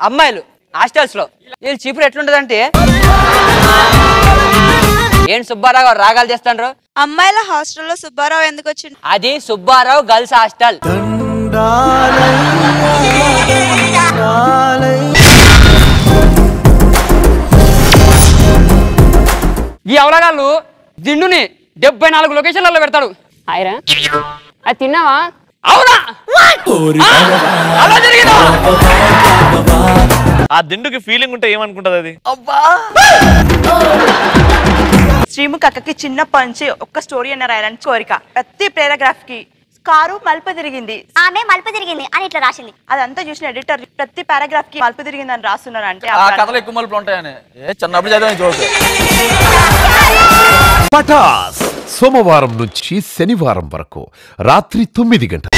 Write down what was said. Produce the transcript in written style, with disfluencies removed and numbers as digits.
అమ్మాయిలు హాస్టల్స్ లో వీళ్ళు చీపురు ఎట్లుంటదంటే ఏం సుబ్బారావు రాగాలు చేస్తాండ్రు. అమ్మాయిల హాస్టల్లో సుబ్బారావు ఎందుకు వచ్చిండు? అది సుబ్బారావు గర్ల్స్ హాస్టల్. ఈ అవలగాళ్ళు దిండుని 74 లొకేషన్లలో పెడతాడు. ఆయరా అది తిన్నావా? అవునా? అలా జరిగిందా? ఆ దిండుకి ఫీలింగ్ ఉంటే ఏమనుకుంటది అది? శ్రీముఖి అక్కకి చిన్నప్పటి నుంచి ఒక్క స్టోరీ అన్న రాయాలని కోరిక. ప్రతి పారాగ్రాఫ్ కి కారు మలుపు తిరిగింది, ఆమె మలుపు తిరిగింది అని ఇట్లా రాసింది. అదంతా చూసిన ఎడిటర్ ప్రతి పారాగ్రాఫ్ కి మలుపు తిరిగింది అని రాస్తున్నారు. అంటే ఆ కథలు ఎక్కువ మలుపులు ఉంటాయని చిన్నప్పుడు చదివాను చూడదు. పటాస్ సోమవారం నుంచి శనివారం వరకు రాత్రి 9 గంటలు.